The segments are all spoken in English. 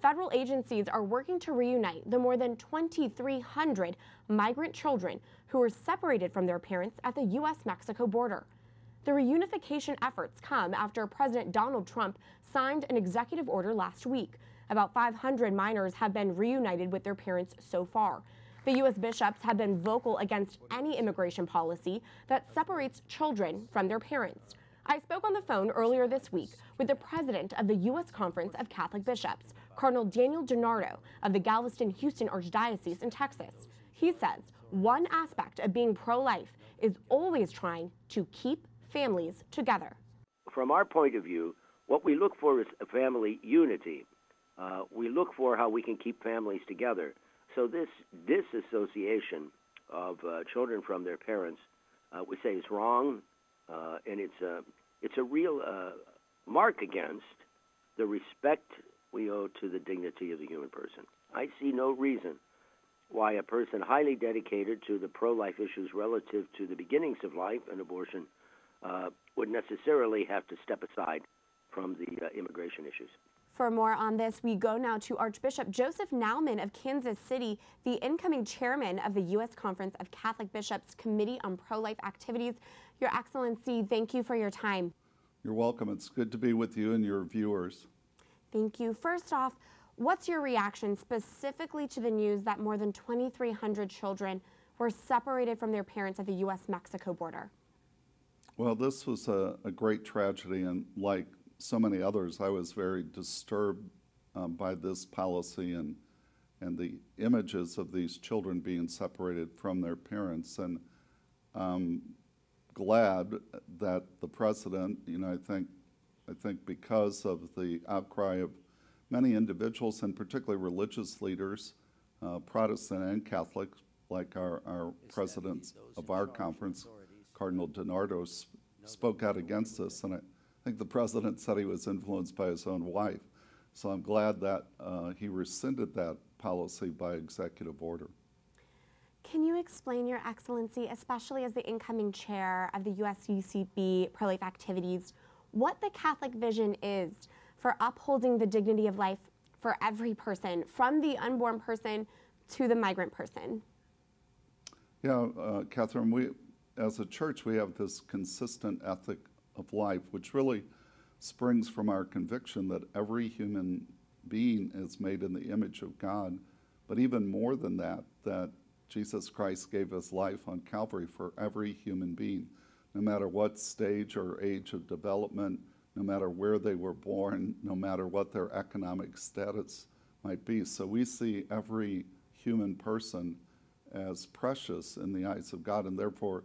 federal agencies are working to reunite the more than 2,300 migrant children who were separated from their parents at the U.S. Mexico border. The reunification efforts come after President Donald Trump signed an executive order last week. About 500 minors have been reunited with their parents so far. The U.S. bishops have been vocal against any immigration policy that separates children from their parents. I spoke on the phone earlier this week with the president of the U.S. Conference of Catholic Bishops, Cardinal Daniel DiNardo of the Galveston-Houston Archdiocese in Texas. He says one aspect of being pro-life is always trying to keep families together. From our point of view, what we look for is a family unity. We look for how we can keep families together. So this disassociation of children from their parents, we say is wrong, and it's a real mark against the respect we owe to the dignity of the human person. I see no reason why a person highly dedicated to the pro-life issues relative to the beginnings of life and abortion would necessarily have to step aside from the immigration issues. For more on this, we go now to Archbishop Joseph Naumann of Kansas City, the incoming chairman of the U.S. Conference of Catholic Bishops Committee on Pro-Life Activities. Your Excellency, thank you for your time. You're welcome. It's good to be with you and your viewers. Thank you. First off, what's your reaction specifically to the news that more than 2,300 children were separated from their parents at the U.S. Mexico border? Well, this was a great tragedy, and like so many others, I was very disturbed by this policy and the images of these children being separated from their parents. And I'm glad that the president, I think because of the outcry of many individuals and particularly religious leaders, Protestant and Catholic, like our president of our conference, Cardinal DiNardo, spoke out against this. And I think the president said he was influenced by his own wife. So I'm glad that he rescinded that policy by executive order. Can you explain, Your Excellency, especially as the incoming chair of the USCCB pro-life activities, what the Catholic vision is for upholding the dignity of life for every person, from the unborn person to the migrant person? Yeah, Catherine, we, as a church, we have this consistent ethic of life, which really springs from our conviction that every human being is made in the image of God, but even more than that, that Jesus Christ gave his life on Calvary for every human being, no matter what stage or age of development, no matter where they were born, no matter what their economic status might be. So we see every human person as precious in the eyes of God, and therefore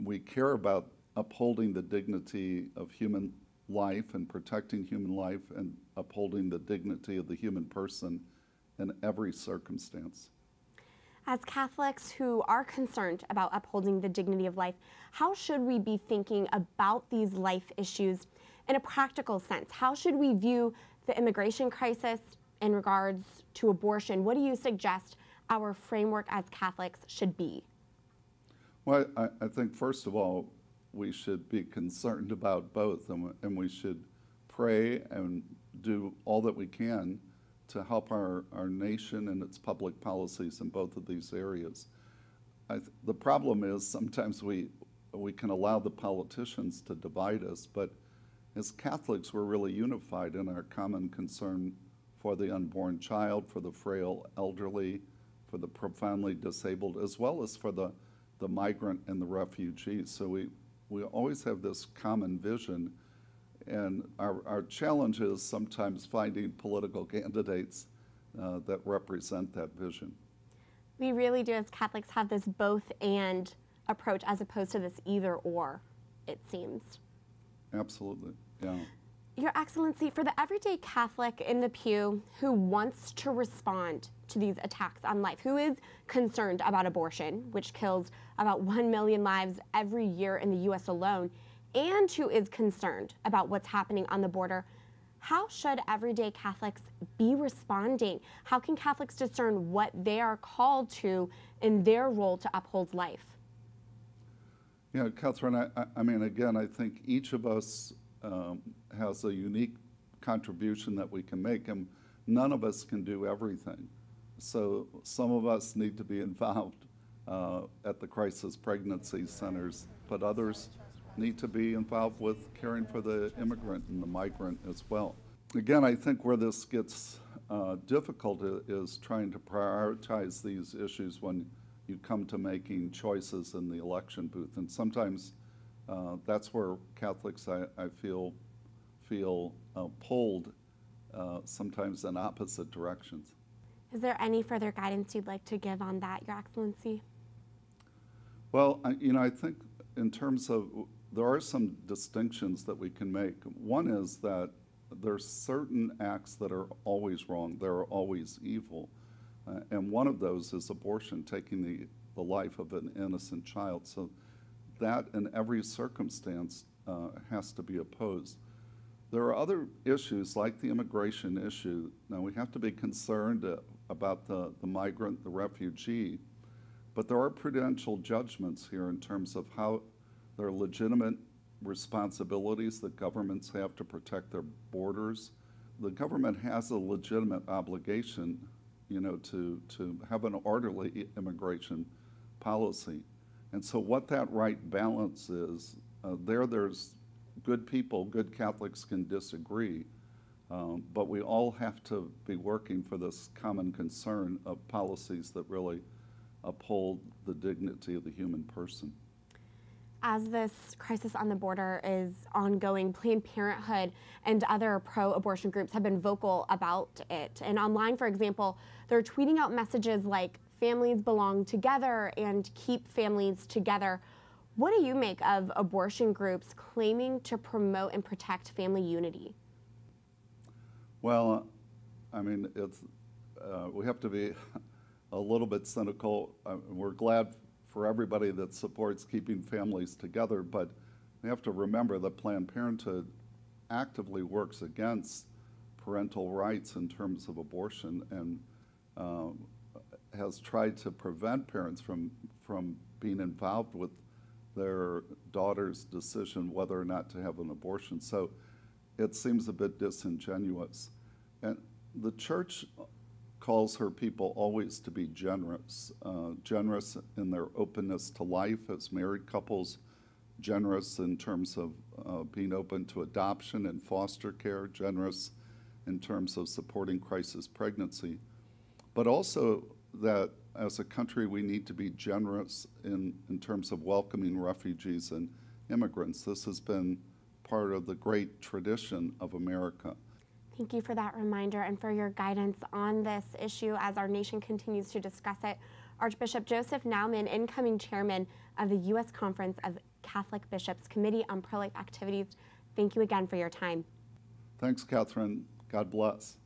we care about upholding the dignity of human life and protecting human life and upholding the dignity of the human person in every circumstance. As Catholics who are concerned about upholding the dignity of life, how should we be thinking about these life issues in a practical sense? How should we view the immigration crisis in regards to abortion? What do you suggest our framework as Catholics should be? Well, I think first of all, we should be concerned about both, and we should pray and do all that we can to help our nation and its public policies in both of these areas. The problem is sometimes we can allow the politicians to divide us, but as Catholics, we're really unified in our common concern for the unborn child, for the frail elderly, for the profoundly disabled, as well as for the migrant and the refugee. So we always have this common vision, and our challenge is sometimes finding political candidates that represent that vision. We really do, as Catholics, have this both and approach as opposed to this either or, it seems. Absolutely, yeah. Your Excellency, for the everyday Catholic in the pew who wants to respond to these attacks on life, who is concerned about abortion, which kills about 1 million lives every year in the U.S. alone, and who is concerned about what's happening on the border, how should everyday Catholics be responding? How can Catholics discern what they are called to in their role to uphold life? Yeah, Catherine, I mean, again, I think each of us has a unique contribution that we can make, and none of us can do everything. So some of us need to be involved at the crisis pregnancy centers, but others need to be involved with caring for the immigrant and the migrant as well. Again, I think where this gets difficult is trying to prioritize these issues when you come to making choices in the election booth. And sometimes that's where Catholics, I feel pulled sometimes in opposite directions. Is there any further guidance you'd like to give on that, Your Excellency? Well, I think in terms of, there are some distinctions that we can make. One is that there's certain acts that are always wrong, they're always evil. And one of those is abortion, taking the life of an innocent child. So that in every circumstance has to be opposed. There are other issues like the immigration issue. Now we have to be concerned about the migrant, the refugee, but there are prudential judgments here in terms of how there are legitimate responsibilities that governments have to protect their borders. The government has a legitimate obligation, to have an orderly immigration policy. And so what that right balance is, there's good people, good Catholics can disagree, but we all have to be working for this common concern of policies that really uphold the dignity of the human person. As this crisis on the border is ongoing, Planned Parenthood and other pro-abortion groups have been vocal about it. And online, for example, they're tweeting out messages like "families belong together" and "keep families together." What do you make of abortion groups claiming to promote and protect family unity? Well, we have to be a little bit cynical. We're glad for everybody that supports keeping families together, but we have to remember that Planned Parenthood actively works against parental rights in terms of abortion and has tried to prevent parents from being involved with their daughter's decision whether or not to have an abortion. So it seems a bit disingenuous. And the church calls her people always to be generous, generous in their openness to life as married couples, generous in terms of being open to adoption and foster care, generous in terms of supporting crisis pregnancy, but also that as a country we need to be generous in terms of welcoming refugees and immigrants. This has been part of the great tradition of America. Thank you for that reminder and for your guidance on this issue as our nation continues to discuss it. Archbishop Joseph Naumann, incoming chairman of the U.S. Conference of Catholic Bishops Committee on Pro-Life Activities, thank you again for your time. Thanks, Catherine. God bless.